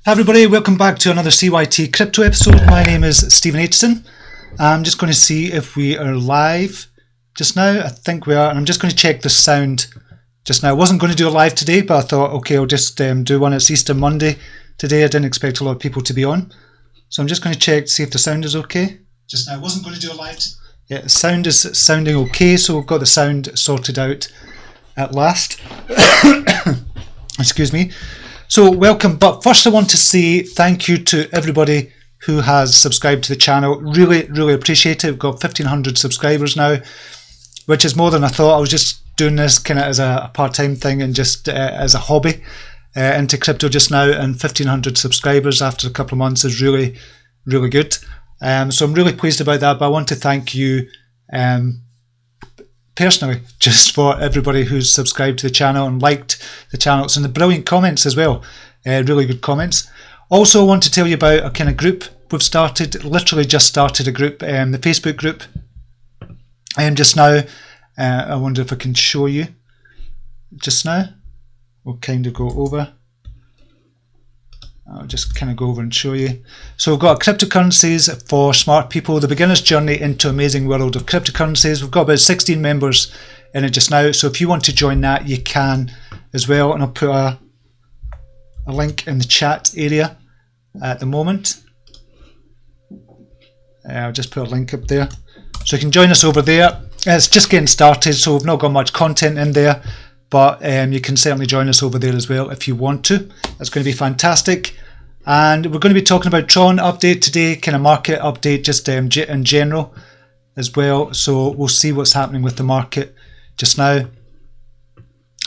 Hi everybody, welcome back to another CYT Crypto episode. My name is Stephen Aitchison. I'm just going to see if we are live just now. I think we are, and I'm just going to check the sound just now. I wasn't going to do a live today, but I thought, okay, I'll just do one. It's Easter Monday today. I didn't expect a lot of people to be on. So I'm just going to check to see if the sound is okay. Just now, I wasn't going to do a live. Yeah, the sound is sounding okay, so we've got the sound sorted out at last. Excuse me. So welcome, but first I want to say thank you to everybody who has subscribed to the channel. Really appreciate it. We've got 1,500 subscribers now, which is more than I thought. I was just doing this kind of as a part-time thing and just as a hobby into crypto just now, and 1,500 subscribers after a couple of months is really good. So I'm really pleased about that, but I want to thank you personally, just for everybody who's subscribed to the channel and liked the channels and the brilliant comments as well. Really good comments. Also, I want to tell you about a kind of group we've started. Literally just started a group, the Facebook group. Just now, I wonder if I can show you. Just now, we'll kind of go over. I'll just kind of go over and show you. So we've got cryptocurrencies for smart people, the beginner's journey into amazing world of cryptocurrencies. We've got about 16 members in it just now. So if you want to join that, you can as well. And I'll put a link in the chat area at the moment. I'll just put a link up there. So you can join us over there. It's just getting started, so we've not got much content in there. But you can certainly join us over there as well if you want to. That's going to be fantastic. And we're going to be talking about Tron update today, kind of market update just in general as well. So we'll see what's happening with the market just now.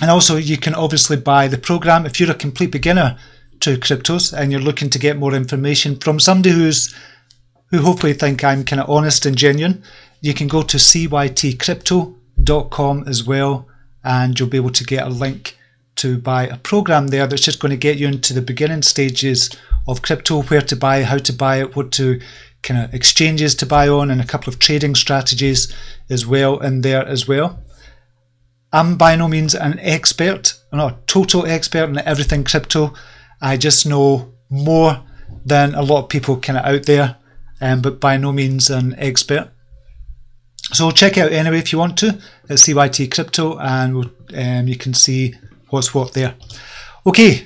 And also you can obviously buy the program if you're a complete beginner to cryptos and you're looking to get more information from somebody who hopefully think I'm kind of honest and genuine. You can go to CYT-Crypto.com as well, and you'll be able to get a link to buy a program there that's just going to get you into the beginning stages of crypto, where to buy, how to buy it, what to kind of exchanges to buy on, and a couple of trading strategies as well in there as well. I'm by no means an expert. I'm not a total expert in everything crypto. I just know more than a lot of people kind of out there, but by no means an expert. So check it out anyway if you want to at CYT Crypto, and you can see what's what there. Okay,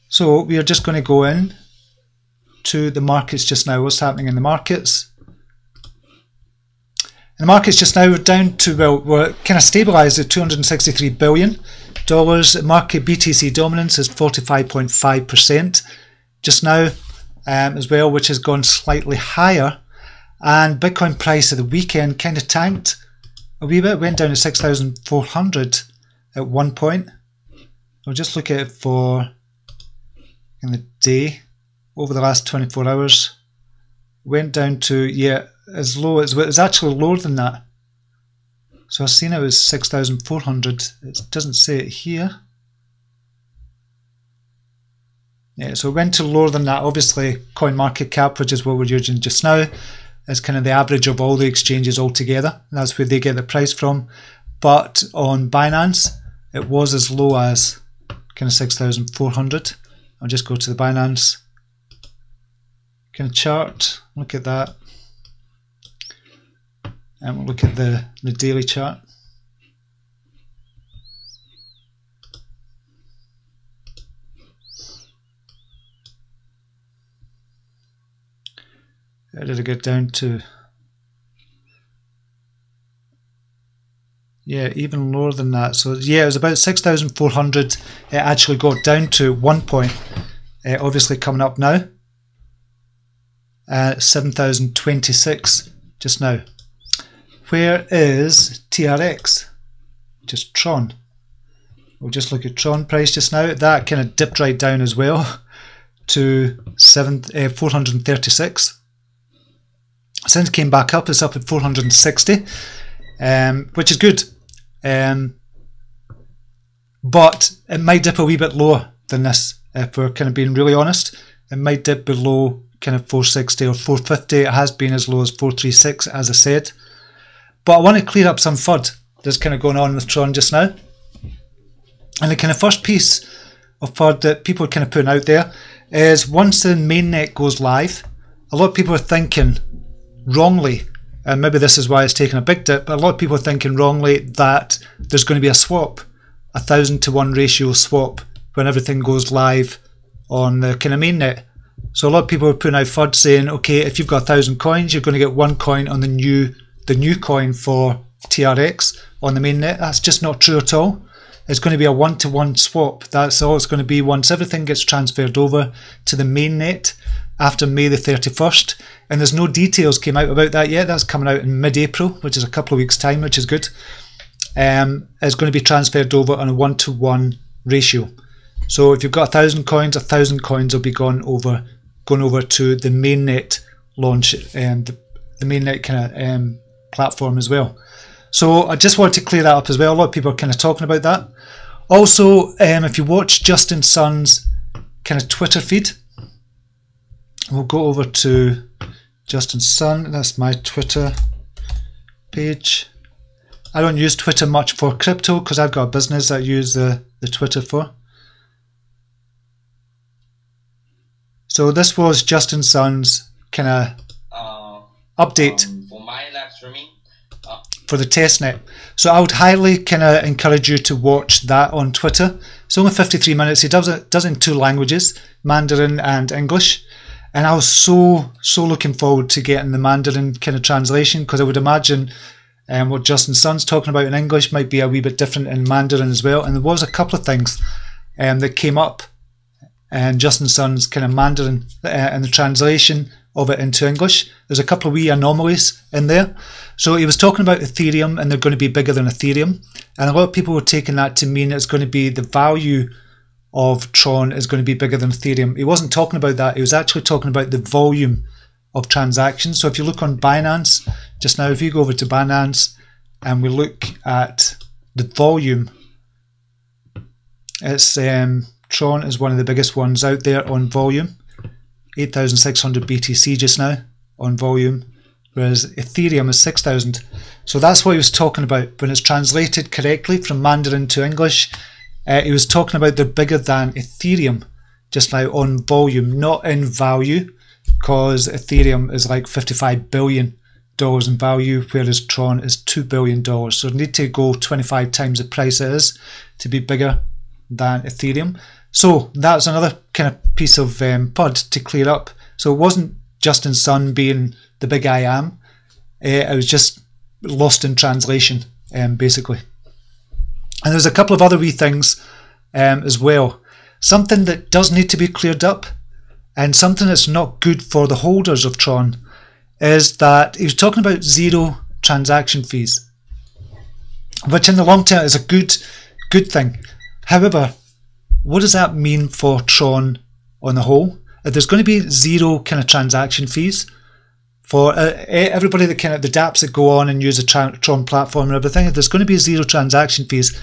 so we are just going to go in to the markets just now. What's happening in the markets? And the markets just now are down to, well, we're kind of stabilized at $263 billion. Market BTC dominance is 45.5% just now as well, which has gone slightly higher. And Bitcoin price at the weekend kind of tanked a wee bit, went down to 6,400 at one point. I'll just look at it for in the day, over the last 24 hours. Went down to, yeah, as low as, it was actually lower than that. So I've seen it was 6,400. It doesn't say it here. Yeah, so it went to lower than that. Obviously, CoinMarketCap, which is what we're using just now, is kind of the average of all the exchanges altogether. That's where they get the price from. But on Binance, it was as low as kind of 6,400. I'll just go to the Binance kind of chart. Look at that. And we'll look at the daily chart. Where did it get down to? Yeah, even lower than that. So yeah, it was about 6,400. It actually got down to one point. Obviously coming up now. 7,026 just now. Where is TRX? Just Tron. We'll just look at Tron price just now. That kind of dipped right down as well to 436. Since it came back up, it's up at 460, which is good. But it might dip a wee bit lower than this, if we're kind of being really honest. It might dip below kind of 460 or 450. It has been as low as 436, as I said. But I want to clear up some FUD that's kind of going on with Tron just now. And the kind of first piece of FUD that people are kind of putting out there is once the mainnet goes live, a lot of people are thinking wrongly, and maybe this is why it's taken a big dip, but a lot of people are thinking wrongly that there's going to be a swap, 1,000-to-1 ratio swap when everything goes live on the kind of mainnet. So a lot of people are putting out FUD saying, okay, if you've got 1,000 coins, you're going to get 1 coin on the new coin for TRX on the mainnet. That's just not true at all. It's going to be a 1-to-1 swap. That's all it's going to be once everything gets transferred over to the mainnet after May the 31st. And there's no details came out about that yet. That's coming out in mid-April, which is a couple of weeks' time, which is good. It's going to be transferred over on a 1-to-1 ratio. So if you've got 1,000 coins, 1,000 coins will be going over to the mainnet launch and the mainnet kind of platform as well. So I just wanted to clear that up as well. A lot of people are kind of talking about that. Also, if you watch Justin Sun's kind of Twitter feed, we'll go over to Justin Sun. That's my Twitter page. I don't use Twitter much for crypto because I've got a business that I use the Twitter for. So this was Justin Sun's kind of update for my live streaming for the testnet. So I would highly kind of encourage you to watch that on Twitter. It's only 53 minutes. He does it in 2 languages, Mandarin and English. And I was so looking forward to getting the Mandarin kind of translation, because I would imagine what Justin Sun's talking about in English might be a wee bit different in Mandarin as well. And there was a couple of things that came up, and Justin Sun's kind of Mandarin and the translation of it into English. There's a couple of wee anomalies in there. So he was talking about Ethereum, and they're going to be bigger than Ethereum. And a lot of people were taking that to mean it's going to be the value of Tron is going to be bigger than Ethereum. He wasn't talking about that. He was actually talking about the volume of transactions. So if you look on Binance, just now, if you go over to Binance and we look at the volume, it's Tron is one of the biggest ones out there on volume. 8,600 BTC just now on volume, whereas Ethereum is 6,000. So that's what he was talking about. When it's translated correctly from Mandarin to English, he was talking about they're bigger than Ethereum just now on volume, not in value, because Ethereum is like $55 billion in value, whereas Tron is $2 billion. So they need to go 25 times the price it is to be bigger than Ethereum. So that's another kind of piece of PUD to clear up. So it wasn't Justin Sun being the big I am. It was just lost in translation, basically. And there's a couple of other wee things as well. Something that does need to be cleared up, and something that's not good for the holders of Tron, is that he was talking about 0 transaction fees, which in the long term is a good thing. However, what does that mean for Tron on the whole? If there's going to be 0 kind of transaction fees for everybody that kind of the dApps that go on and use the Tron platform and everything, if there's going to be 0 transaction fees,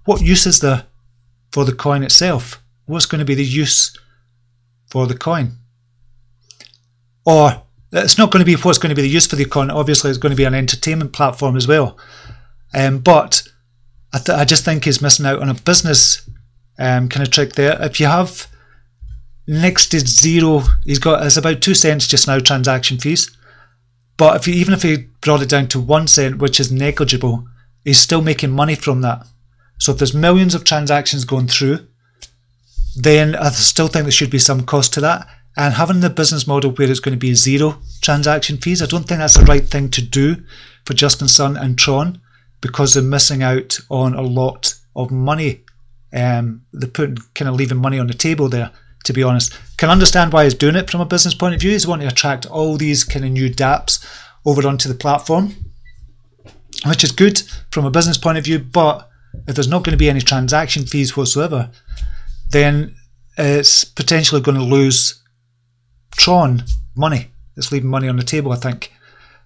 what use is there for the coin itself? What's going to be the use for the coin? Or it's not going to be what's going to be the use for the coin. Obviously, it's going to be an entertainment platform as well. But I just think he's missing out on a business kind of trick there. If you have next to 0, it's about 2 cents just now transaction fees. But even if he brought it down to 1 cent, which is negligible, he's still making money from that. So if there's millions of transactions going through, then I still think there should be some cost to that. And having the business model where it's going to be 0 transaction fees, I don't think that's the right thing to do for Justin Sun and Tron, because they're missing out on a lot of money. They're kind of leaving money on the table there, to be honest. Can understand why he's doing it from a business point of view. He's wanting to attract all these kind of new dApps over onto the platform, which is good from a business point of view. But if there's not going to be any transaction fees whatsoever, then it's potentially going to lose Tron money. It's leaving money on the table, I think.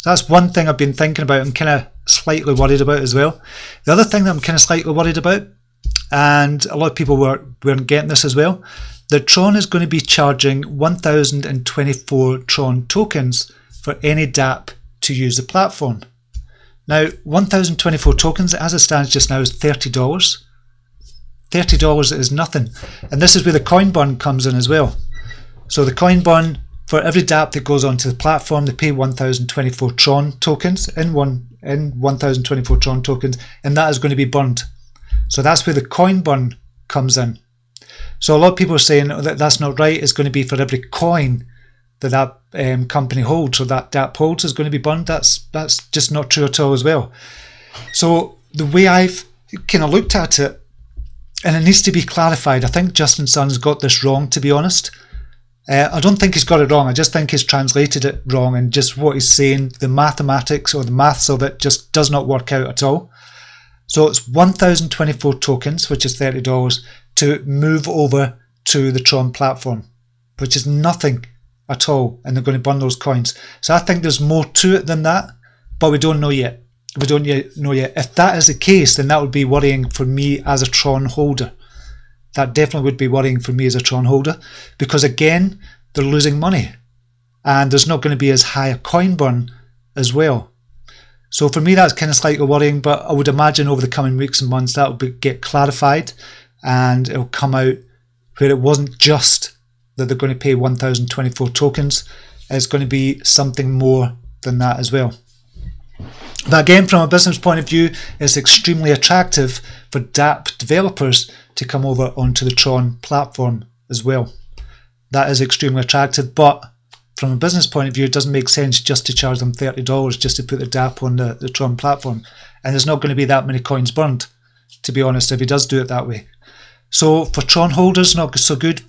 So that's one thing I've been thinking about and kind of slightly worried about as well. The other thing that I'm kind of slightly worried about, and a lot of people weren't getting this as well, that Tron is going to be charging 1,024 Tron tokens for any dApp to use the platform. Now, 1,024 tokens, as it stands just now, is $30. $30 is nothing. And this is where the coin burn comes in as well. So the coin burn, for every dApp that goes onto the platform, they pay 1024 Tron tokens in 1024 Tron tokens, and that is going to be burned. So that's where the coin burn comes in. So a lot of people are saying that that's not right. It's going to be for every coin that company holds or that dApp holds is going to be burned. That's just not true at all as well. So the way I've kind of looked at it, and it needs to be clarified. I think Justin Sun's got this wrong, to be honest. I don't think he's got it wrong. I just think he's translated it wrong, and just what he's saying, the mathematics or the maths of it just does not work out at all. So it's 1024 tokens, which is $30, to move over to the Tron platform, which is nothing at all, and they're going to burn those coins. So I think there's more to it than that, but we don't know yet. We don't yet know yet. If that is the case, then that would be worrying for me as a Tron holder. That definitely would be worrying for me as a Tron holder, because again, they're losing money, and there's not going to be as high a coin burn as well. So for me, that's kind of slightly worrying, but I would imagine over the coming weeks and months that will get clarified, and it'll come out where it wasn't just that they're going to pay 1024 tokens. It's going to be something more than that as well. But again, from a business point of view, it's extremely attractive for dApp developers to come over onto the Tron platform as well. That is extremely attractive, but from a business point of view, it doesn't make sense just to charge them $30 just to put the dApp on the Tron platform. And there's not going to be that many coins burned, to be honest, if he does do it that way. So for Tron holders, not so good.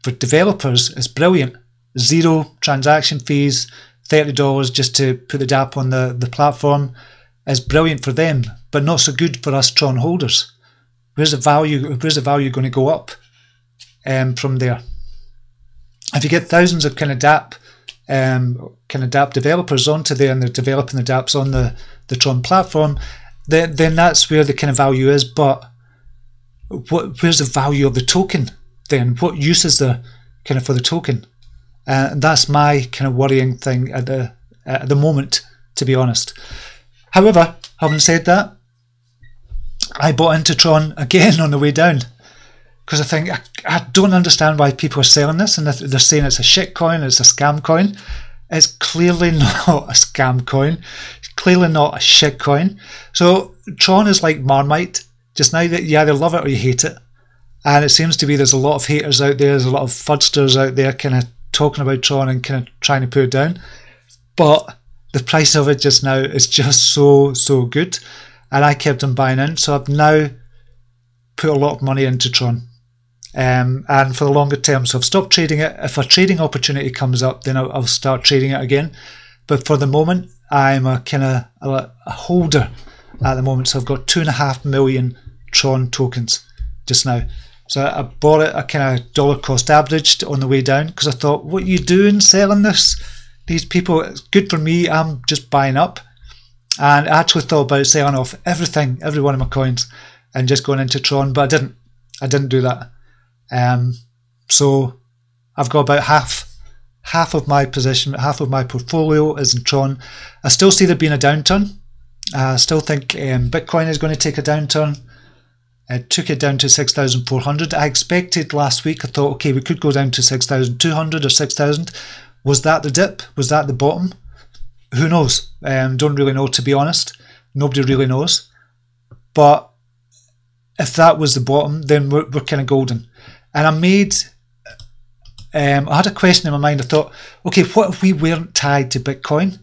For developers, it's brilliant. 0 transaction fees, $30 just to put the dApp on the platform is brilliant for them, but not so good for us Tron holders. Where's the value going to go up from there? If you get thousands of kind of dApp developers onto there, and they're developing the dApps on the Tron platform, then that's where the kind of value is. But where's the value of the token then? What use is there kind of for the token? And that's my kind of worrying thing at the moment, to be honest. However, having said that, I bought into Tron again on the way down, because I think I don't understand why people are selling this, and they're saying it's a shit coin, it's a scam coin. It's clearly not a scam coin. It's clearly not a shit coin. So Tron is like Marmite. Just now, that you either love it or you hate it. And it seems to be there's a lot of haters out there, there's a lot of fudsters out there kind of talking about Tron and kind of trying to put it down. But the price of it just now is just so good, and I kept on buying in. So I've now put a lot of money into Tron, and for the longer term. So I've stopped trading it. If a trading opportunity comes up, then I'll start trading it again. But for the moment, I'm a kind of a holder at the moment. So I've got 2.5 million Tron tokens just now. So I bought it a kind of dollar cost averaged on the way down, because I thought, what are you doing selling this? These people, it's good for me, I'm just buying up. And I actually thought about selling off every one of my coins and just going into Tron, but I didn't do that. So I've got about half of my position, half of my portfolio is in Tron. I still see there being a downturn. I still think Bitcoin is going to take a downturn. It took it down to 6,400. I expected last week, I thought, okay, we could go down to 6,200 or 6,000. Was that the dip? Was that the bottom? Who knows? Don't really know, to be honest. Nobody really knows. But if that was the bottom, then we're kind of golden. And I had a question in my mind. I thought, okay, what if we weren't tied to Bitcoin?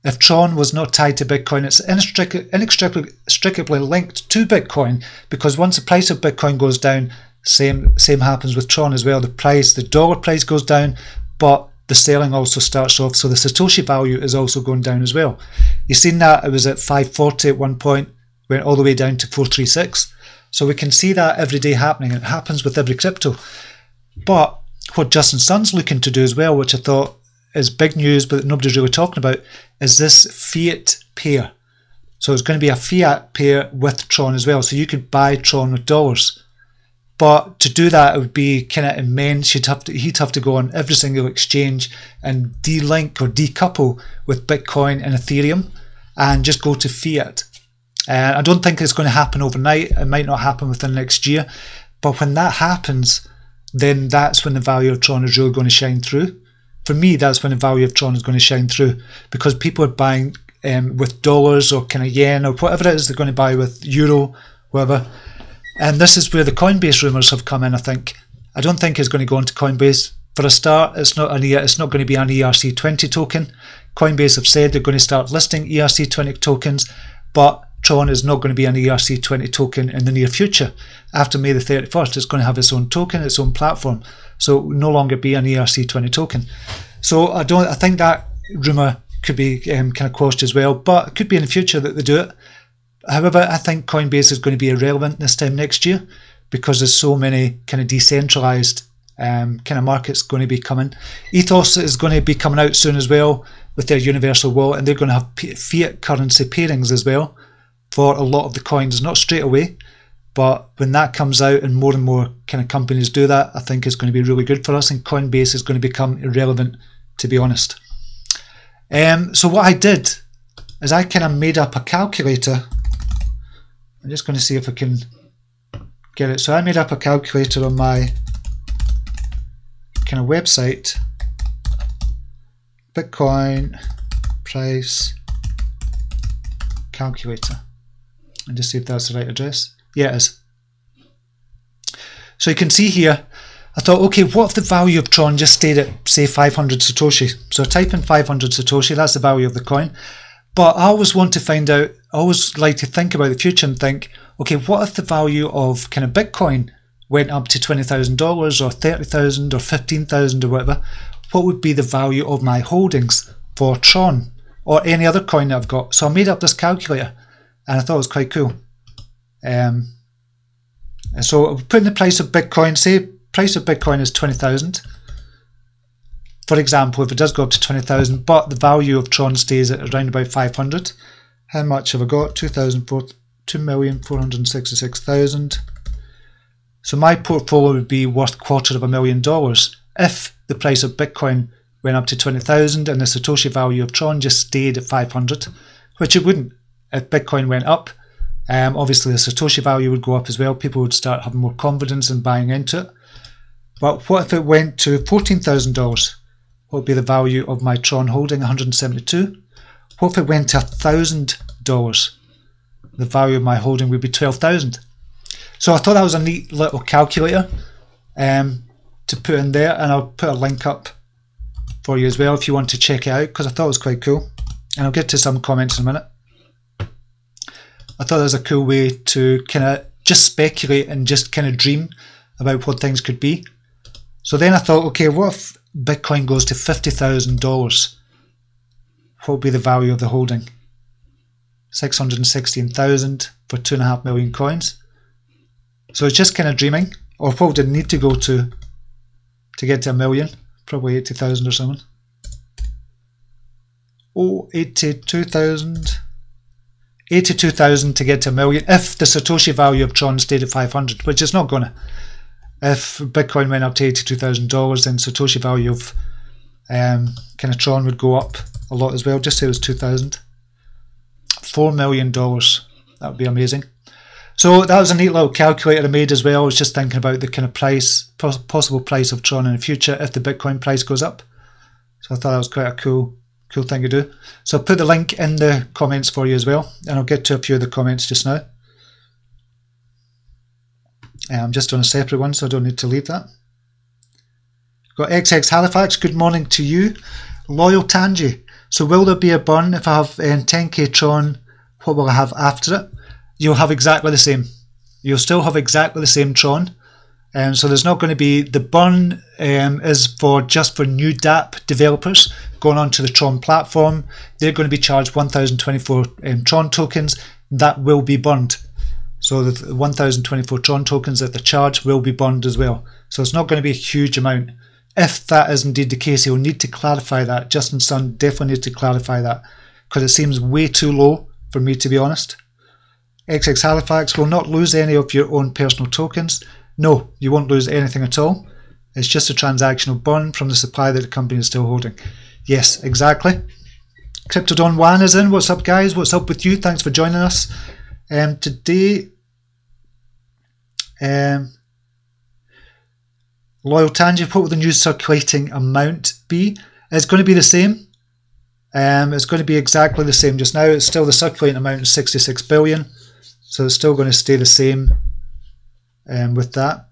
If Tron was not tied to Bitcoin, it's inextricably linked to Bitcoin, because once the price of Bitcoin goes down, same happens with Tron as well. The dollar price goes down, but the selling also starts off, so the Satoshi value is also going down as well. You've seen that it was at 540 at one point, went all the way down to 436. So we can see that every day happening. It happens with every crypto. But what Justin Sun's looking to do as well, which I thought is big news but nobody's really talking about, is this fiat pair. So it's going to be a fiat pair with Tron as well. So you could buy Tron with dollars. But to do that, it would be kind of immense. He'd have to go on every single exchange and de-link or decouple with Bitcoin and Ethereum and just go to fiat. I don't think it's going to happen overnight. It might not happen within next year. But when that happens, then that's when the value of Tron is really going to shine through. For me, that's when the value of Tron is going to shine through, because people are buying with dollars or kind of yen or whatever it is they're going to buy with euro, whatever. And this is where the Coinbase rumours have come in, I think. I don't think it's going to go into Coinbase. For a start, it's not going to be an ERC20 token. Coinbase have said they're going to start listing ERC20 tokens, but Tron is not going to be an ERC20 token in the near future. After May the 31st, it's going to have its own token, its own platform. So it will no longer be an ERC20 token. So I think that rumour could be kind of quashed as well, but it could be in the future that they do it. However, I think Coinbase is going to be irrelevant this time next year, because there's so many kind of decentralised kind of markets going to be coming. Ethos is going to be coming out soon as well with their universal wallet, and they're going to have fiat currency pairings as well for a lot of the coins, not straight away, but when that comes out and more kind of companies do that, I think it's going to be really good for us, and Coinbase is going to become irrelevant, to be honest. So what I did is I kind of made up a calculator. I'm just going to see if I can get it. So I made up a calculator on my kind of website, Bitcoin price calculator, and just see if that's the right address. Yeah, it is. So you can see here, I thought, okay, what if the value of Tron just stayed at, say, 500 Satoshi? So I type in 500 Satoshi, that's the value of the coin. But I always want to find out, I always like to think about the future and think, okay, what if the value of kind of Bitcoin went up to $20,000 or $30,000 or $15,000 or whatever? What would be the value of my holdings for Tron or any other coin that I've got? So I made up this calculator, and I thought it was quite cool. And so putting the price of Bitcoin, say price of Bitcoin is 20,000. For example, if it does go up to 20,000, but the value of Tron stays at around about 500, how much have I got? 2,466,000. So my portfolio would be worth $250,000 if the price of Bitcoin went up to 20,000 and the Satoshi value of Tron just stayed at 500, which it wouldn't. If Bitcoin went up, obviously the Satoshi value would go up as well. People would start having more confidence in buying into it. But what if it went to $14,000? What would be the value of my Tron holding? 172. What if it went to $1,000? The value of my holding would be 12,000. So I thought that was a neat little calculator to put in there, and I'll put a link up for you as well if you want to check it out, because I thought it was quite cool. And I'll get to some comments in a minute. I thought that was a cool way to kind of just speculate and just kind of dream about what things could be. So then I thought, okay, what if Bitcoin goes to $50,000? What would be the value of the holding? 616,000 for 2.5 million coins. So it's just kind of dreaming. Or what would it need to go to get to a million? Probably 80,000 or something. Oh, 82,000. 82,000 to get to a million if the Satoshi value of Tron stayed at 500, which is not gonna. If Bitcoin went up to $82,000, then Satoshi value of kind of Tron would go up a lot as well. Just say it was 2,000. $4 million. That would be amazing. So that was a neat little calculator I made as well. I was just thinking about the kind of price, possible price of Tron in the future if the Bitcoin price goes up. So I thought that was quite a cool thing to do. So I'll put the link in the comments for you as well, and I'll get to a few of the comments just now. I'm just on a separate one, so I don't need to leave that. Got XX Halifax, good morning to you. Loyal Tangi, so will there be a burn if I have 10k Tron? What will I have after it? You'll have exactly the same. You'll still have exactly the same Tron. So there's not going to be, the burn is just for new DApp developers going onto the Tron platform. They're going to be charged 1,024 Tron tokens. That will be burned. So the 1,024 Tron tokens that they charge will be burned as well. So it's not going to be a huge amount. If that is indeed the case, he'll need to clarify that. Justin Sun definitely needs to clarify that, because it seems way too low for me, to be honest. XX Halifax will not lose any of your own personal tokens. No, you won't lose anything at all. It's just a transactional burn from the supply that the company is still holding. Yes, exactly. Cryptodon Wan is in. What's up, guys? What's up with you? Thanks for joining us. Today, Loyal Tangent, what will the new circulating amount be? It's going to be the same. It's going to be exactly the same just now. It's still the circulating amount is 66 billion. So it's still going to stay the same with that.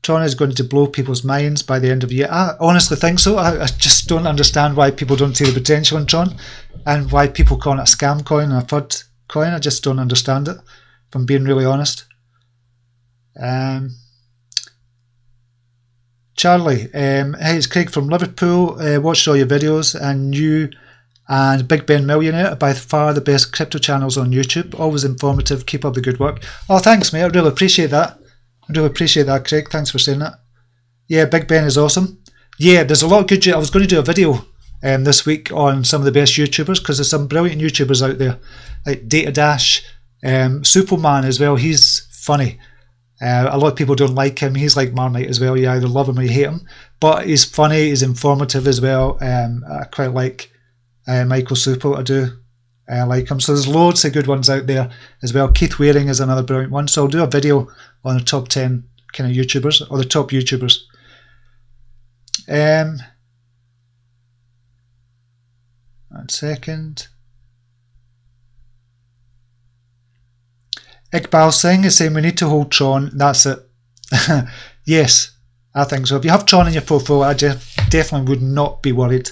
Tron is going to blow people's minds by the end of the year. I honestly think so. I just don't understand why people don't see the potential in Tron and why people call it a scam coin and a FUD coin. I just don't understand it, if I'm being really honest. Charlie, hey, it's Craig from Liverpool. Watched all your videos, and you and Big Ben Millionaire are by far the best crypto channels on YouTube. Always informative. Keep up the good work. Oh, thanks, mate. I really appreciate that. I really appreciate that, Craig. Thanks for saying that. Yeah, Big Ben is awesome. Yeah, there's a lot of good... I was going to do a video this week on some of the best YouTubers, because there's some brilliant YouTubers out there, like Data Dash, Superman as well. He's funny. A lot of people don't like him. He's like Marmite as well. You either love him or you hate him. But he's funny. He's informative as well. I quite like Michael Super. I do like him. So there's loads of good ones out there as well. Keith Waring is another brilliant one. So I'll do a video on the top 10 kind of YouTubers, or the top YouTubers. 1 second. Iqbal Singh is saying we need to hold Tron. That's it. Yes, I think so. If you have Tron in your portfolio, I definitely would not be worried.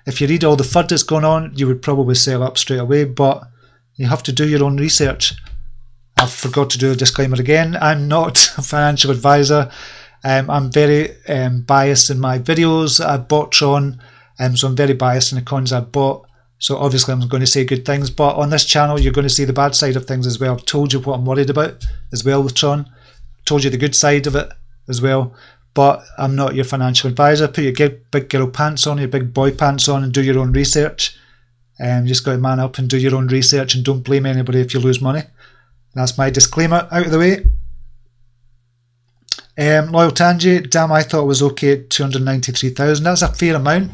If you read all the FUD that's going on, you would probably sell up straight away, but you have to do your own research. I forgot to do a disclaimer again. I'm not a financial advisor. I'm very biased in my videos. I bought Tron, so I'm very biased in the coins I bought. So obviously I'm going to say good things, but on this channel you're going to see the bad side of things as well. I've told you what I'm worried about as well with Tron. I've told you the good side of it as well, but I'm not your financial advisor. Put your big girl pants on, your big boy pants on, and do your own research. You just got to man up and do your own research, and don't blame anybody if you lose money. That's my disclaimer out of the way. Loyal Tangi, damn, I thought it was okay at 293,000. That's a fair amount.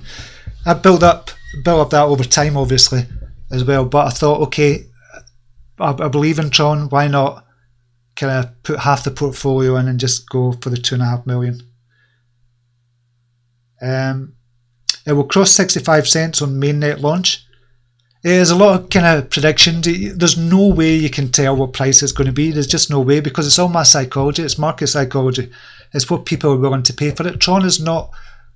I built up that over time, obviously, as well. But I thought, okay, I believe in Tron. Why not kind of put half the portfolio in and just go for the 2.5 million? It will cross 65 cents on mainnet launch. There's a lot of kind of prediction. There's no way you can tell what price it's going to be. There's just no way, because it's all mass psychology. It's market psychology. It's what people are willing to pay for it. Tron is not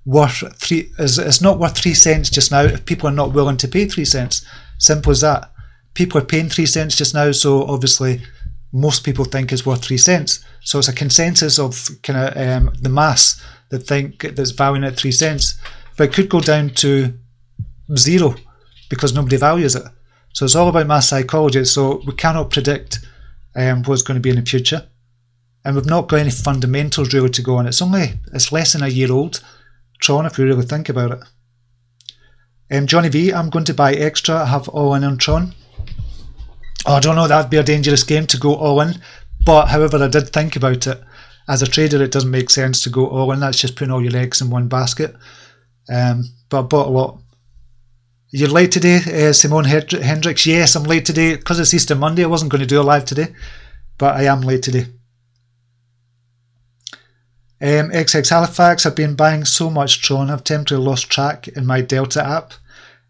worth it's not worth 3 cents just now if people are not willing to pay 3 cents. Simple as that. People are paying 3 cents just now, so obviously most people think it's worth 3 cents. So it's a consensus of kind of the mass that think that's valuing it at 3 cents, but it could go down to 0 because nobody values it. So it's all about mass psychology. So we cannot predict what's going to be in the future, and we've not got any fundamentals really to go on. It's less than a year old, Tron, if you really think about it. Johnny V, I'm going to buy extra. I have all in on Tron. Oh, I don't know, that'd be a dangerous game to go all in, but however I did think about it. As a trader, it doesn't make sense to go all in. That's just putting all your eggs in one basket. But I bought a lot. You're late today, Simone Hendricks. Yes, I'm late today because it's Easter Monday. I wasn't going to do a live today, but I am late today. XX Halifax, I've been buying so much Tron, I've temporarily lost track in my Delta app.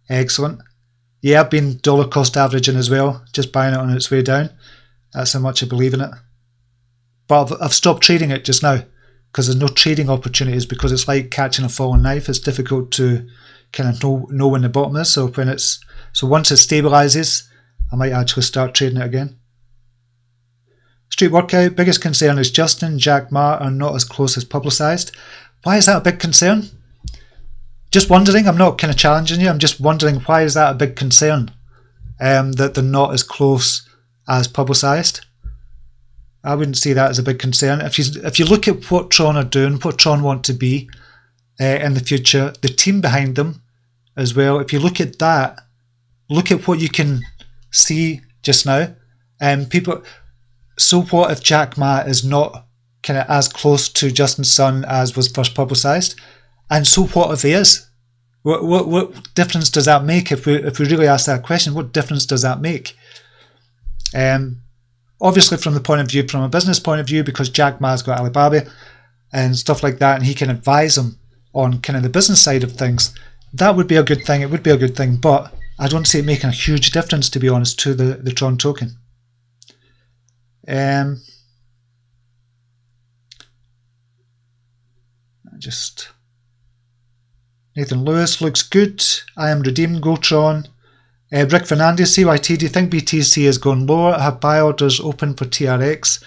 Excellent. Yeah, I've been dollar cost averaging as well, just buying it on its way down. That's how much I believe in it. But I've stopped trading it just now because there's no trading opportunities, because it's like catching a falling knife. It's difficult to kind of know when the bottom is. So once it stabilizes, I might actually start trading it again. Street Workout, biggest concern is Justin, Jack Ma are not as close as publicised. Why is that a big concern? Just wondering. I'm not kind of challenging you. I'm just wondering, why is that a big concern? That they're not as close as publicised. I wouldn't see that as a big concern. If you look at what Tron are doing, what Tron want to be in the future, the team behind them as well. If you look at that, look at what you can see just now. People. So what if Jack Ma is not kind of as close to Justin Sun as was first publicised? And so what if he is? What difference does that make? If we really ask that question, what difference does that make? Obviously from a business point of view, because Jack Ma's got Alibaba, and stuff like that, and he can advise them on kind of the business side of things, that would be a good thing. It would be a good thing, but I don't see it making a huge difference, to be honest, to the Tron token. Nathan Lewis looks good. I am redeemed. Go Tron. Rick Fernandez, CYT, do you think BTC has gone lower? I have buy orders open for TRX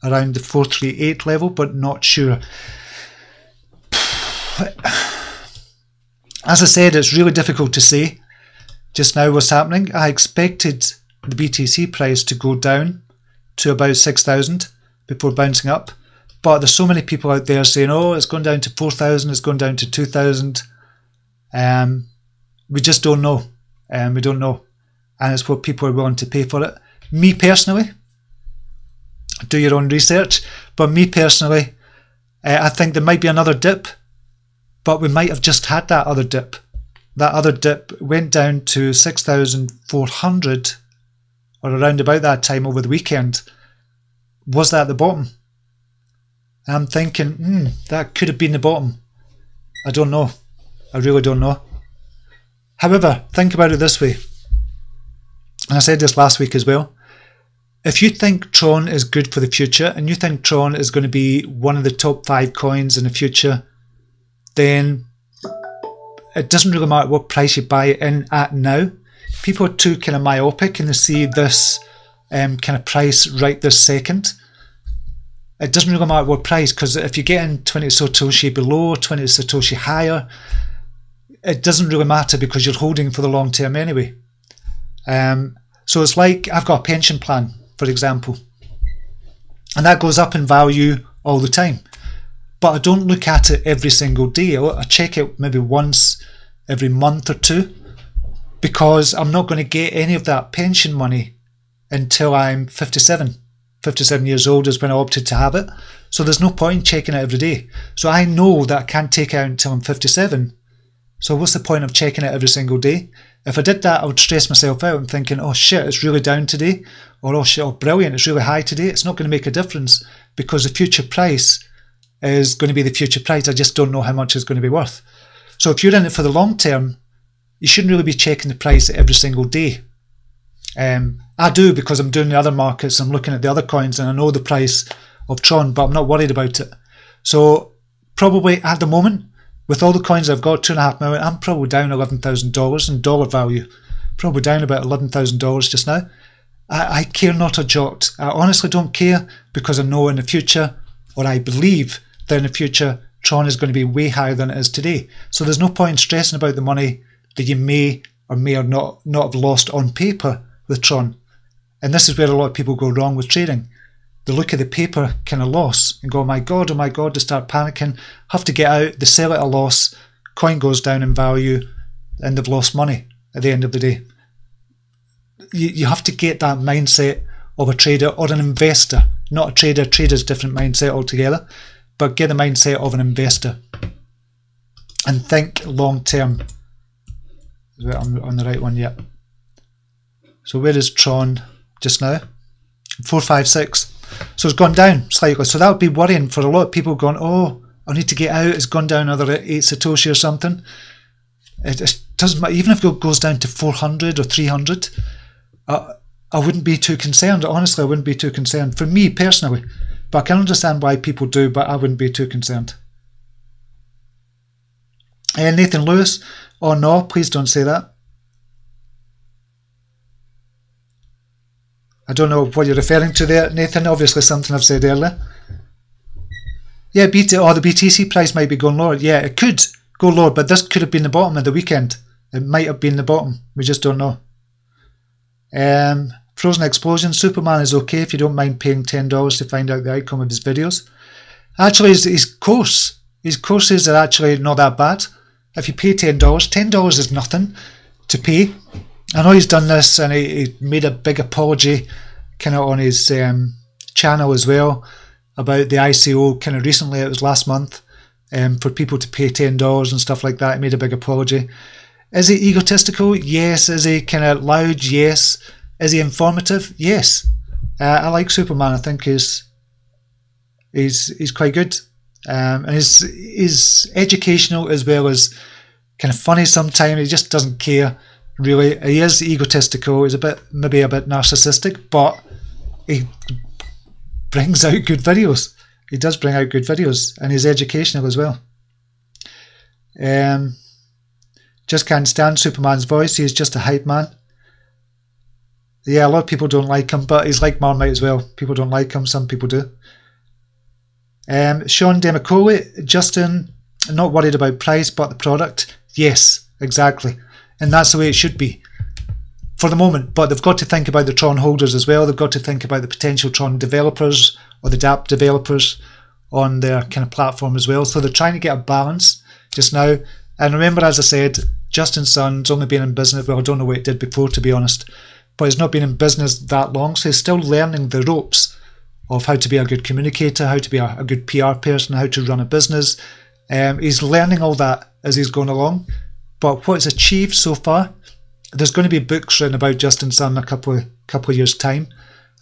around the 438 level, but not sure. As I said, it's really difficult to say just now what's happening. I expected the BTC price to go down to about 6,000 before bouncing up, but there's so many people out there saying, oh, it's gone down to 4,000, it's gone down to 2,000. We just don't know. We don't know, and it's what people are willing to pay for it. Me personally, do your own research, but me personally, I think there might be another dip, but we might have just had that other dip. That other dip went down to 6,400 or around about that time over the weekend. Was that the bottom? And I'm thinking, that could have been the bottom. I don't know. I really don't know. However, think about it this way, and I said this last week as well. If you think Tron is good for the future, and you think Tron is going to be one of the top 5 coins in the future, then it doesn't really matter what price you buy it in at now. People are too kind of myopic and they see this kind of price right this second. It doesn't really matter what price, because if you get in 20 Satoshi below, 20 Satoshi higher, it doesn't really matter because you're holding for the long term anyway. So it's like I've got a pension plan, for example, and that goes up in value all the time. But I don't look at it every single day. I check it maybe once every month or two, because I'm not going to get any of that pension money until I'm 57. 57 years old is when I opted to have it. So there's no point in checking it every day. So I know that I can't take it out until I'm 57. So what's the point of checking it every single day? If I did that, I would stress myself out and thinking, oh shit, it's really down today. Or oh shit, oh brilliant, it's really high today. It's not going to make a difference, because the future price is going to be the future price. I just don't know how much it's going to be worth. So if you're in it for the long term, you shouldn't really be checking the price every single day. I do, because I'm doing the other markets, I'm looking at the other coins, and I know the price of Tron, but I'm not worried about it. So probably at the moment, with all the coins I've got, 2.5 million, I'm probably down $11,000 in dollar value. Probably down about $11,000 just now. I care not a jot. I honestly don't care, because I know in the future, or I believe that in the future, Tron is going to be way higher than it is today. So there's no point in stressing about the money that you may or may or not have lost on paper with Tron. And this is where a lot of people go wrong with trading. They look at the paper kind of loss and go, oh my god, they start panicking, have to get out, they sell at a loss, coin goes down in value, and they've lost money at the end of the day. You have to get that mindset of a trader or an investor, not a trader. Trader's different mindset altogether, but get the mindset of an investor and think long term. I'm on the right one, yeah. So where is Tron just now? 456. So it's gone down slightly. So that would be worrying for a lot of people, going, oh, I need to get out. It's gone down another 8 Satoshi or something. It doesn't matter. Even if it goes down to 400 or 300, I wouldn't be too concerned. Honestly, I wouldn't be too concerned. For me personally. But I can understand why people do, but I wouldn't be too concerned. Nathan Lewis. Oh no, please don't say that. I don't know what you're referring to there, Nathan. Obviously something I've said earlier. Yeah, the BTC price might be going lower. Yeah, it could go lower, but this could have been the bottom of the weekend. It might have been the bottom. We just don't know. Frozen Explosion. Superman is okay if you don't mind paying $10 to find out the outcome of his videos. Actually, his courses are actually not that bad. If you pay $10 is nothing to pay. I know he's done this, and he made a big apology kind of on his channel as well about the ICO kind of recently. It was last month, for people to pay $10 and stuff like that. He made a big apology. Is he egotistical? Yes. Is he kind of loud? Yes. Is he informative? Yes. I like Superman. I think he's quite good. and he's educational as well as kind of funny sometimes. He just doesn't care, really. He is egotistical. He's maybe a bit narcissistic, but he brings out good videos. He does bring out good videos, and he's educational as well. Just can't stand Superman's voice. He's just a hype man. Yeah, a lot of people don't like him, but he's like Marmite as well. People don't like him, some people do. Sean Demicoli, Justin, not worried about price, but the product. Yes, exactly. And that's the way it should be for the moment. But they've got to think about the Tron holders as well. They've got to think about the potential Tron developers or the DApp developers on their kind of platform as well. So they're trying to get a balance just now. And remember, as I said, Justin Sun's only been in business, well, I don't know what he did before, to be honest, but he's not been in business that long, so he's still learning the ropes of how to be a good communicator, how to be a good PR person, how to run a business. He's learning all that as he's going along. But what he's achieved so far, there's going to be books written about Justin Sun in a couple of years' time,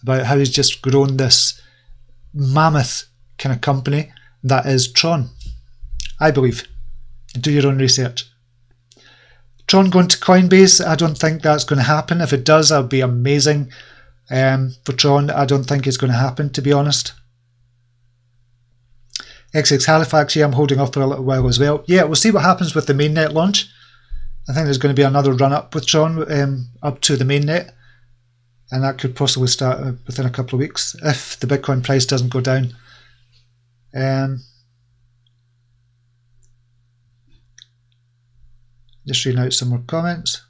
about how he's just grown this mammoth kind of company that is Tron, I believe. Do your own research. Tron going to Coinbase, I don't think that's going to happen. If it does, that would be amazing for Tron. I don't think it's going to happen, to be honest. XX Halifax, yeah, I'm holding off for a little while as well. Yeah, we'll see what happens with the mainnet launch. I think there's going to be another run-up with Tron up to the mainnet, and that could possibly start within a couple of weeks if the Bitcoin price doesn't go down. Just reading out some more comments.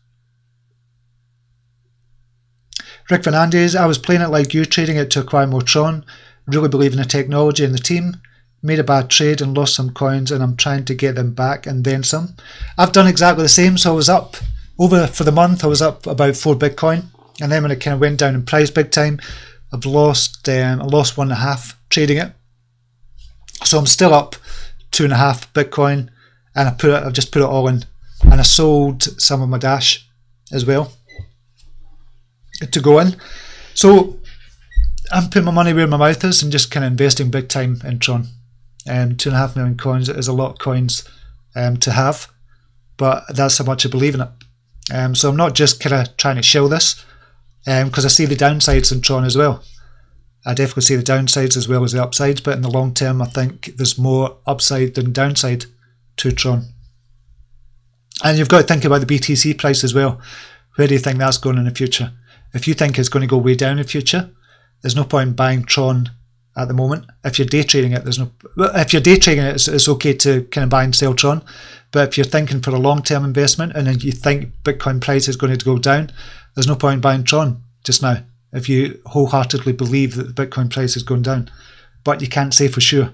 Rick Fernandez, I was playing it like you, trading it to acquire more Tron. Really believe in the technology and the team. Made a bad trade and lost some coins, and I'm trying to get them back and then some. I've done exactly the same. So I was up for the month. I was up about 4 Bitcoin, and then when it kind of went down in price big time, I've lost. I lost 1.5 trading it. So I'm still up 2.5 Bitcoin, and I've just put it all in. And I sold some of my Dash as well to go in. So I'm putting my money where my mouth is and just kind of investing big time in Tron. 2.5 million coins is a lot of coins to have, but that's how much I believe in it. So I'm not just kind of trying to shill this, because I see the downsides in Tron as well. I definitely see the downsides as well as the upsides, but in the long term I think there's more upside than downside to Tron. And you've got to think about the BTC price as well. Where do you think that's going in the future? If you think it's going to go way down in the future, there's no point in buying Tron at the moment. If you're day trading it, if you're day trading it, it's okay to kind of buy and sell Tron. But if you're thinking for a long-term investment and then you think Bitcoin price is going to go down, there's no point in buying Tron just now, if you wholeheartedly believe that the Bitcoin price is going down. But you can't say for sure.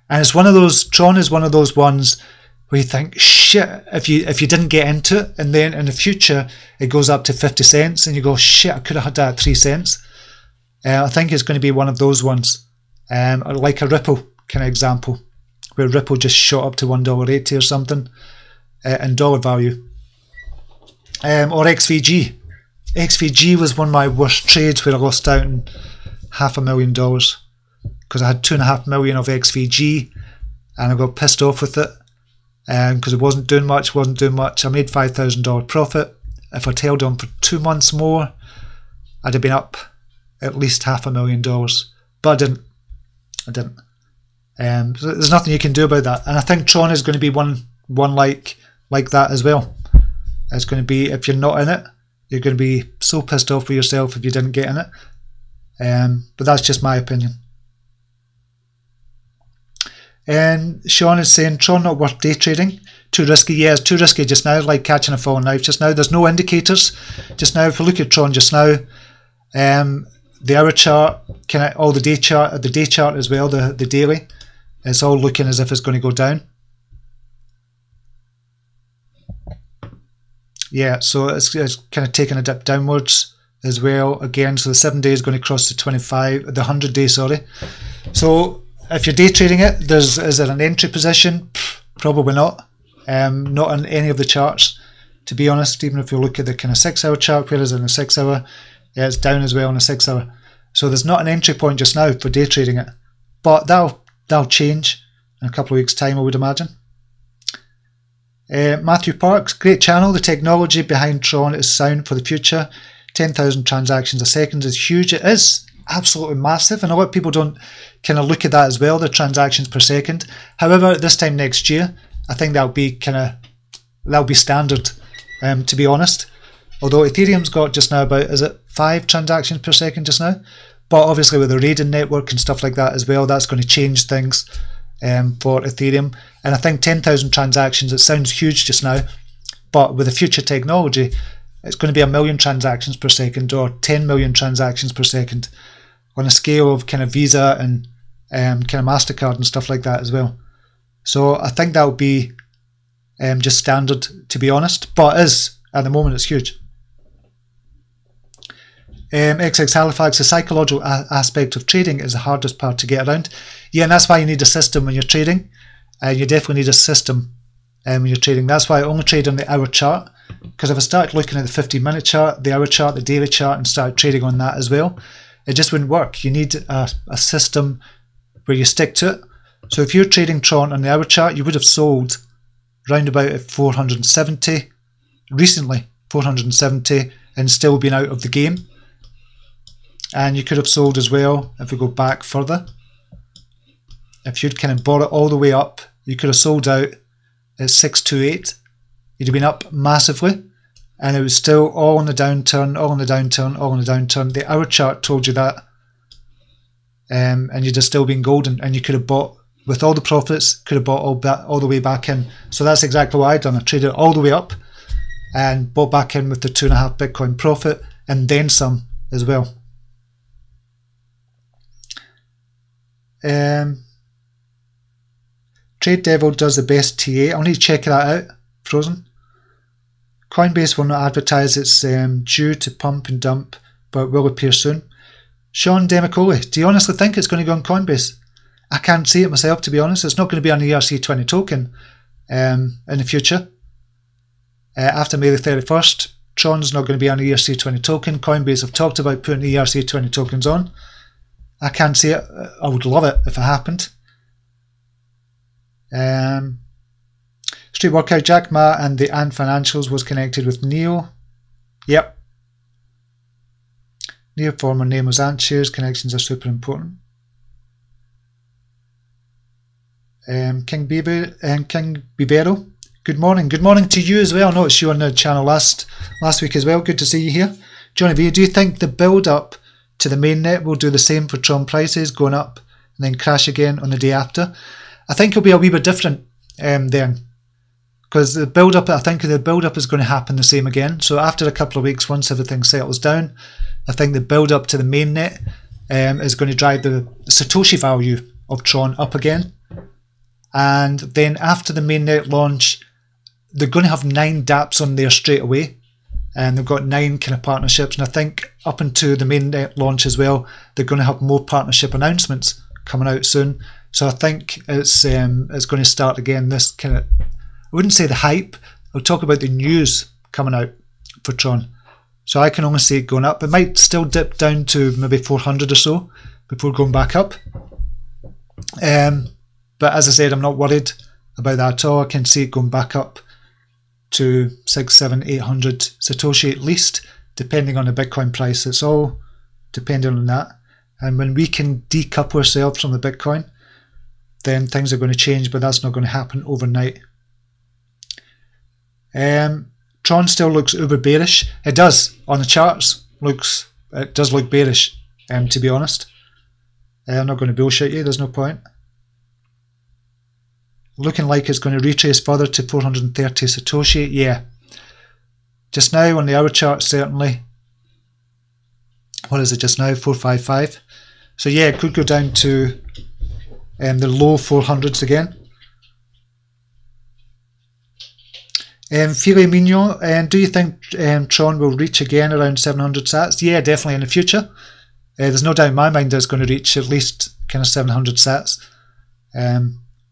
And it's one of those, Tron is one of those ones where you think, shit, if you didn't get into it, and then in the future it goes up to 50 cents, and you go, shit, I could have had that at 3 cents. I think it's going to be one of those ones, like a Ripple kind of example, where Ripple just shot up to $1.80 or something in dollar value. Or XVG. XVG was one of my worst trades, where I lost out on $500,000 because I had 2.5 million of XVG, and I got pissed off with it. Because it wasn't doing much. I made $5,000 profit. If I'd held on for 2 months more, I'd have been up at least $500,000. But I didn't. So there's nothing you can do about that. And I think Tron is going to be one like that as well. It's going to be, if you're not in it, you're going to be so pissed off with yourself if you didn't get in it. But that's just my opinion. And Sean is saying, Tron not worth day trading. Too risky. Yeah, it's too risky just now, like catching a falling knife just now. There's no indicators just now. If we look at Tron just now, the hour chart, all the day chart as well, the daily, it's all looking as if it's going to go down. Yeah, so it's kind of taking a dip downwards as well again. So the 7 day is going to cross the 25, the 100 day, sorry. So if you're day trading it, is there an entry position? Probably not. Not on any of the charts, to be honest. Even if you look at the kind of 6 hour chart, whereas in the 6 hour, yeah, it's down as well on the 6 hour. So there's not an entry point just now for day trading it, but that'll change. in a couple of weeks' time, I would imagine. Matthew Parks, great channel. The technology behind Tron is sound for the future. 10,000 transactions a second is huge. It is absolutely massive, and a lot of people don't kind of look at that as well, the transactions per second. However, this time next year, I think that'll be standard, to be honest. Although Ethereum's got just now about, is it 5 transactions per second just now? But obviously with the Raiden network and stuff like that as well, that's going to change things for Ethereum. And I think 10,000 transactions, it sounds huge just now, but with the future technology, it's going to be 1 million transactions per second or 10 million transactions per second on a scale of kind of Visa and kind of MasterCard and stuff like that as well. So I think that will be just standard, to be honest, but at the moment it's huge. XX Halifax, the psychological aspect of trading is the hardest part to get around. Yeah, and that's why you need a system when you're trading. You definitely need a system when you're trading. That's why I only trade on the hour chart, because if I start looking at the 15-minute chart, the hour chart, the daily chart, and start trading on that as well, it just wouldn't work. You need a system where you stick to it. So if you're trading Tron on the hour chart, you would have sold round about at 470 recently, 470, and still been out of the game. And you could have sold as well if we go back further. If you'd kind of bought it all the way up, you could have sold out at 628. You'd have been up massively, and it was still all on the downturn, all on the downturn, all on the downturn. The hour chart told you that, and you'd have still been golden, and you could have bought with all the profits, could have bought all the way back in. So that's exactly what I'd done. I traded all the way up and bought back in with the 2.5 Bitcoin profit and then some as well. Trade Devil does the best TA. I'll need to check that out. Frozen. Coinbase will not advertise it's due to pump and dump, but will appear soon. Sean Demicoli, do you honestly think it's going to go on Coinbase? I can't see it myself, to be honest. It's not going to be on the ERC20 token in the future. After May the 31st, Tron's not going to be on the ERC20 token. Coinbase have talked about putting the ERC20 tokens on. I can't see it. I would love it if it happened. Street Workout, Jack Ma and the Ant Financials was connected with Neo. Yep. Neo former name was Ant Shares. Connections are super important. King Bibero, good morning. Good morning to you as well. I noticed you on the channel last week as well. Good to see you here. Johnny V, do you think the build up to the mainnet will do the same for Tron prices, going up and then crash again on the day after? I think it'll be a wee bit different then, because the build up, I think the build up is going to happen the same again. So after a couple of weeks, once everything settles down, I think the build up to the mainnet is going to drive the Satoshi value of Tron up again. And then after the mainnet launch, they're going to have 9 dApps on there straight away. And they've got 9 kind of partnerships, and I think up into the mainnet launch as well, they're going to have more partnership announcements coming out soon. So I think it's going to start again. This kind of, I wouldn't say the hype. I'll talk about the news coming out for Tron. So I can only see it going up. It might still dip down to maybe 400 or so before going back up. But as I said, I'm not worried about that at all. I can see it going back up to 600, 700, 800 Satoshi at least, depending on the Bitcoin price. It's all depending on that. And when we can decouple ourselves from the Bitcoin, then things are going to change, but that's not going to happen overnight. Tron still looks uber bearish. It does on the charts. It does look bearish, to be honest. I'm not going to bullshit you, there's no point. Looking like it's going to retrace further to 430 Satoshi. Yeah. Just now on the hour chart, certainly. What is it just now? 455. So yeah, it could go down to the low 400s again. Filet Mignon, and do you think Tron will reach again around 700 sats? Yeah, definitely in the future. There's no doubt in my mind that it's going to reach at least kind of 700 sats.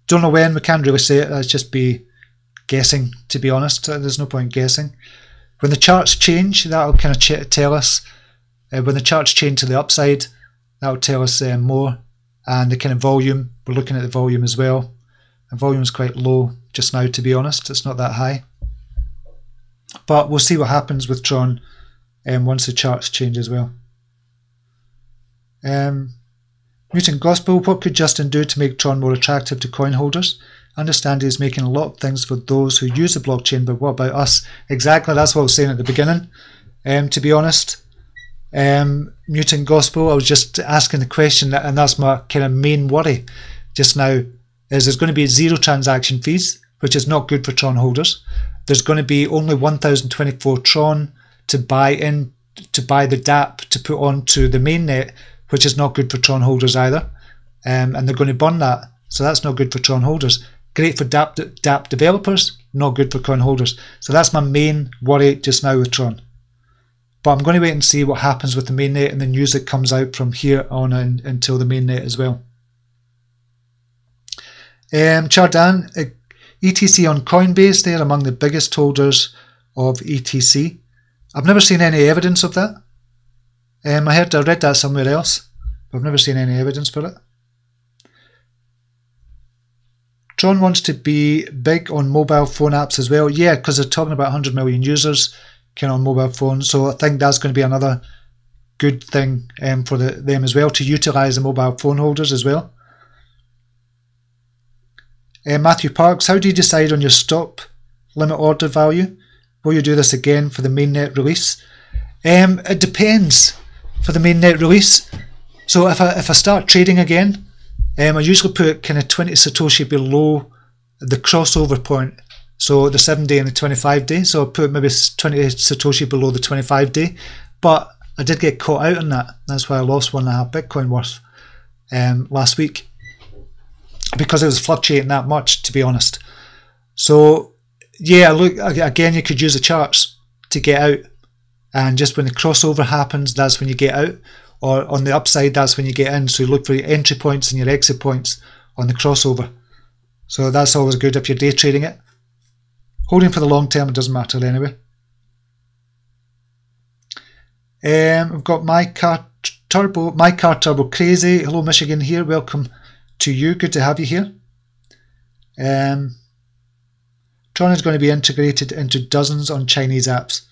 Don't know when, we can't really say it, that'd just be guessing, to be honest. There's no point guessing. When the charts change, that'll kind of tell us. When the charts change to the upside, that'll tell us more. And the kind of volume, we're looking at the volume as well. The volume is quite low just now, to be honest. It's not that high. But we'll see what happens with Tron once the charts change as well. Mutant Gospel, what could Justin do to make Tron more attractive to coin holders? I understand he's making a lot of things for those who use the blockchain, but what about us? Exactly, that's what I was saying at the beginning, to be honest. Mutant Gospel, I was just asking the question, and that's my kind of main worry just now, is there's going to be 0 transaction fees, which is not good for Tron holders. There's going to be only 1024 Tron to buy the dApp to put onto the mainnet, which is not good for Tron holders either. And they're going to burn that, so that's not good for Tron holders. Great for dApp developers, not good for coin holders. So that's my main worry just now with Tron. But I'm going to wait and see what happens with the mainnet and the news that comes out from here on until the mainnet as well. Chardan, ETC on Coinbase, they're among the biggest holders of ETC. I've never seen any evidence of that. I read that somewhere else, but I've never seen any evidence for it. Tron wants to be big on mobile phone apps as well. Yeah, because they're talking about 100 million users kind of on mobile phones. So I think that's going to be another good thing for them as well, to utilise the mobile phone holders as well. Matthew Parks, how do you decide on your stop limit order value? Will you do this again for the mainnet release? It depends for the mainnet release. So if I start trading again, I usually put kind of 20 Satoshi below the crossover point, so the 7-day and the 25-day. So I put maybe 20 Satoshi below the 25-day, but I did get caught out on that. That's why I lost 1.5 Bitcoin worth last week, because it was fluctuating that much, to be honest. So yeah, look, again, you could use the charts to get out, and just when the crossover happens, that's when you get out. Or on the upside, that's when you get in. So you look for your entry points and your exit points on the crossover. So that's always good if you're day trading it. Holding for the long term, it doesn't matter anyway. We've got My Car Turbo Crazy. Hello, Michigan here. Welcome to you. Good to have you here. Tron is going to be integrated into dozens on Chinese apps.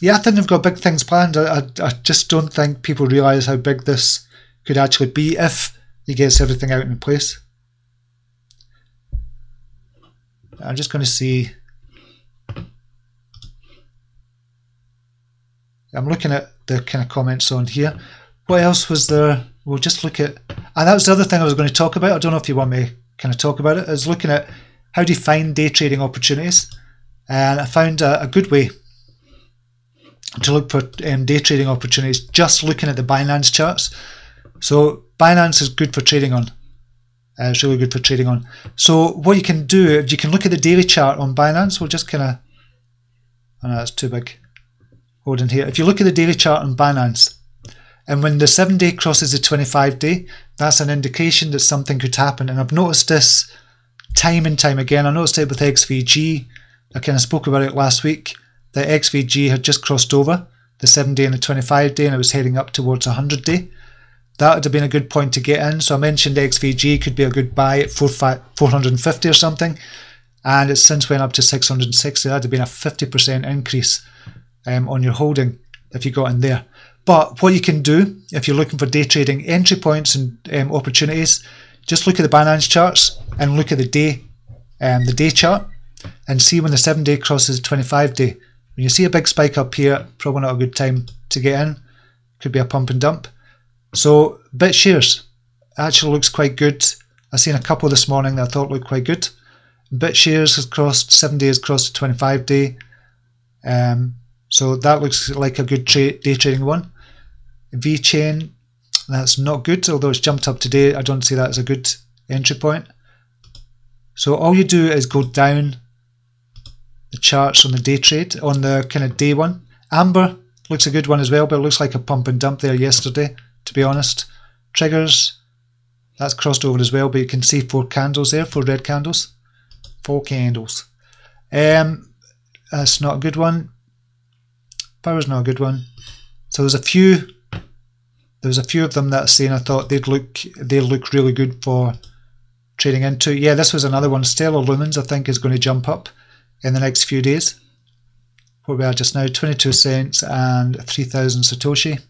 Yeah, I think they've got big things planned. I just don't think people realise how big this could actually be if he gets everything out in place. I'm just going to see. I'm looking at the kind of comments on here. What else was there? We'll just look at, and that was the other thing I was going to talk about. I don't know if you want me to kind of talk about it. I was looking at how do you find day trading opportunities, and I found a good way to look for day trading opportunities, just looking at the Binance charts. So Binance is good for trading on. It's really good for trading on. So what you can do, if you can look at the daily chart on Binance, we'll just kind of, oh no, that's too big. Hold in here. If you look at the daily chart on Binance, and when the 7-day crosses the 25-day, that's an indication that something could happen. And I've noticed this time and time again. I noticed it with XVG. I kind of spoke about it last week. The XVG had just crossed over the 7-day and the 25-day, and it was heading up towards 100-day. That would have been a good point to get in. So I mentioned XVG could be a good buy at 450 or something, and it's since went up to 660. That would have been a 50% increase on your holding if you got in there. But what you can do if you're looking for day trading entry points and opportunities, just look at the Binance charts and look at the day chart and see when the 7-day crosses the 25-day. When you see a big spike up here, probably not a good time to get in. Could be a pump and dump. So BitShares actually looks quite good. I've seen a couple this morning that I thought looked quite good. BitShares has crossed 7 days, crossed the 25-day. So that looks like a good day trading one. VeChain, that's not good, although it's jumped up today. I don't see that as a good entry point. So all you do is go down the charts on the day trade, on the kind of day one. Amber looks a good one as well, but it looks like a pump and dump there yesterday, to be honest. Triggers, that's crossed over as well, but you can see 4 candles there, 4 red candles. 4 candles. That's not a good one. Power's not a good one. So there's a few of them that I've seen. I thought they look really good for trading into. Yeah, this was another one. Stellar Lumens, I think, is going to jump up in the next few days. Where we are just now, 22 cents and 3,000 Satoshi.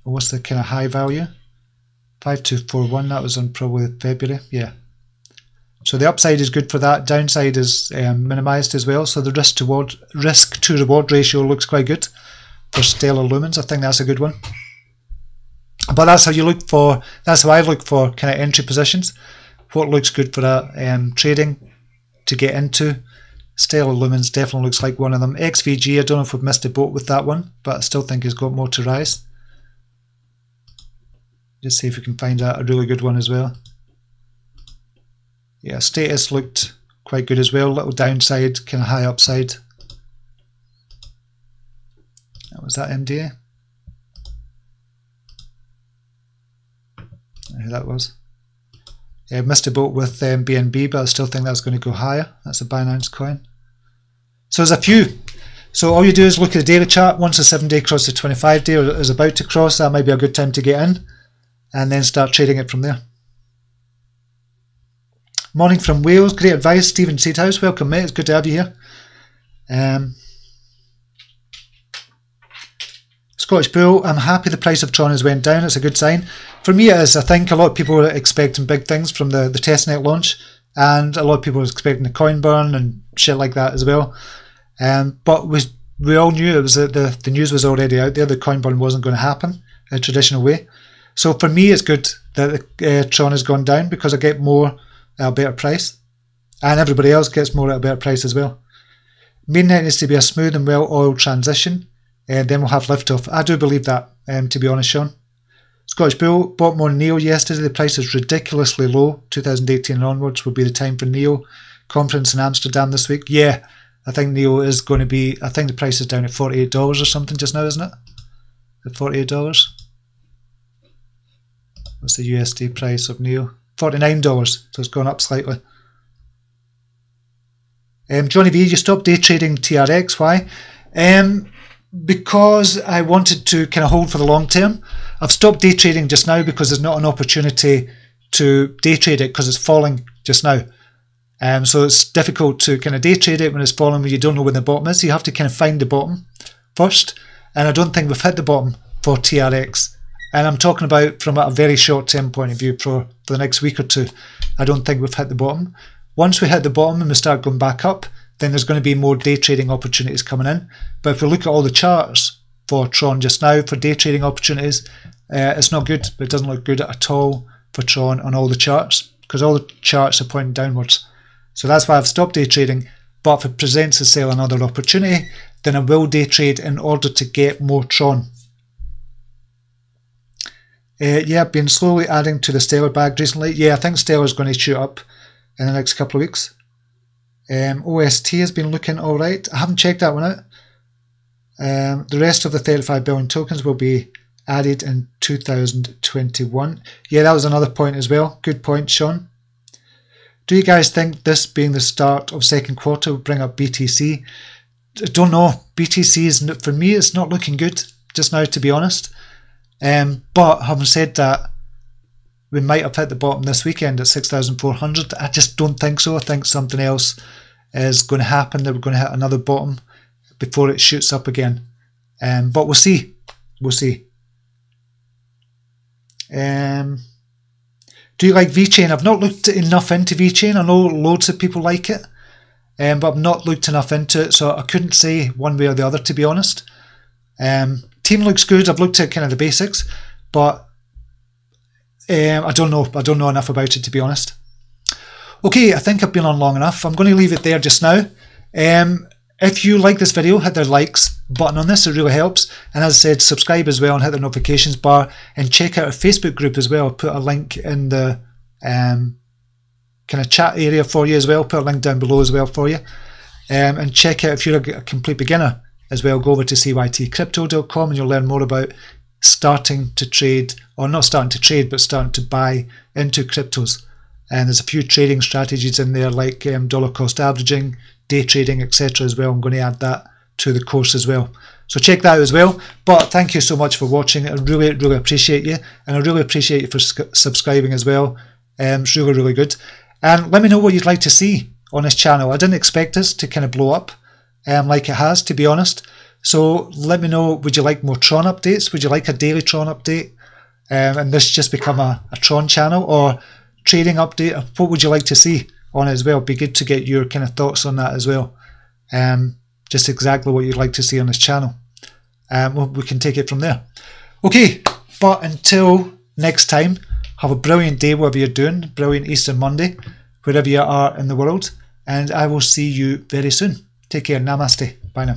What's the kind of high value? 5241, that was on probably February. Yeah. So the upside is good for that. Downside is minimized as well. So the risk to reward ratio looks quite good for Stellar Lumens. I think that's a good one. But that's how you look for. That's how I look for kind of entry positions. What looks good for that trading to get into. Stellar Lumens definitely looks like one of them. XVG, I don't know if we've missed a boat with that one, but I still think it's got more to rise. Just see if we can find a really good one as well. Yeah, Status looked quite good as well. Little downside, kind of high upside. Was that MDA? Who that was? Yeah, missed a boat with BNB, but I still think that's going to go higher. That's a Binance coin. So there's a few. So all you do is look at the daily chart. Once the 7-day crosses the 25-day or is about to cross, that might be a good time to get in, and then start trading it from there. Morning from Wales. Great advice, Stephen Seedhouse. Welcome, mate. It's good to have you here. Scottish Bull. I'm happy the price of Tron has went down. It's a good sign. For me it is. I think a lot of people are expecting big things from the testnet launch, and a lot of people are expecting the coin burn and shit like that as well. But we all knew it was the news was already out there. The coin burn wasn't going to happen in a traditional way. So for me it's good that Tron has gone down, because I get more at a better price, and everybody else gets more at a better price as well. Mainnet needs to be a smooth and well-oiled transition, and then we'll have liftoff. I do believe that, to be honest, Sean. Scottish Bull bought more NEO yesterday. The price is ridiculously low. 2018 and onwards will be the time for NEO. Conference in Amsterdam this week. Yeah, I think NEO is going to be, I think the price is down at $48 or something just now, isn't it? At $48. What's the USD price of NEO? $49, so it's gone up slightly. Johnny V, you stopped day trading TRX. Why? Because I wanted to kind of hold for the long term. I've stopped day trading just now because there's not an opportunity to day trade it because it's falling just now. So it's difficult to kind of day trade it when it's falling, when you don't know where the bottom is. So you have to kind of find the bottom first. And I don't think we've hit the bottom for TRX. And I'm talking about from a very short term point of view for the next week or two. I don't think we've hit the bottom. Once we hit the bottom and we start going back up, then there's going to be more day trading opportunities coming in. But if we look at all the charts for Tron just now for day trading opportunities, it's not good. It doesn't look good at all for Tron on all the charts, because all the charts are pointing downwards. So that's why I've stopped day trading. But if it presents itself another opportunity, then I will day trade in order to get more Tron. Yeah, I've been slowly adding to the Stellar bag recently. Yeah, I think Stellar is going to shoot up in the next couple of weeks. OST has been looking alright. I haven't checked that one out. The rest of the 35 billion tokens will be added in 2021. Yeah, that was another point as well. Good point, Sean. Do you guys think this being the start of second quarter will bring up BTC? I don't know. BTC is, for me, it's not looking good just now, to be honest. But having said that, we might have hit the bottom this weekend at 6,400. I just don't think so. I think something else is going to happen, that we're going to hit another bottom before it shoots up again. But we'll see. We'll see. Do you like VeChain? I've not looked enough into VeChain. I know loads of people like it, but I've not looked enough into it, so I couldn't say one way or the other, to be honest. Team looks good. I've looked at kind of the basics, but I don't know. I don't know enough about it, to be honest. Okay, I think I've been on long enough. I'm going to leave it there just now. If you like this video, hit the likes button on this. It really helps. And as I said, subscribe as well and hit the notifications bar. And check out our Facebook group as well. I'll put a link in the kind of chat area for you as well. Put a link down below as well for you. And check out, if you're a complete beginner as well, go over to CYT-Crypto.com and you'll learn more about starting to trade, or not starting to trade, but starting to buy into cryptos. And there's a few trading strategies in there, like dollar cost averaging, day trading, etc. as well. I'm going to add that to the course as well. So check that out as well. But thank you so much for watching. I really, really appreciate you. And I really appreciate you for subscribing as well. It's really, really good. And let me know what you'd like to see on this channel. I didn't expect this to kind of blow up like it has, to be honest. So let me know, would you like more Tron updates? Would you like a daily Tron update? And this just become a Tron channel, or trading update? What would you like to see on it as well? It'd be good to get your kind of thoughts on that as well. Just exactly what you'd like to see on this channel. Well, we can take it from there. Okay, but until next time, have a brilliant day, whatever you're doing. Brilliant Easter Monday, wherever you are in the world. And I will see you very soon. Take care. Namaste. Bye now.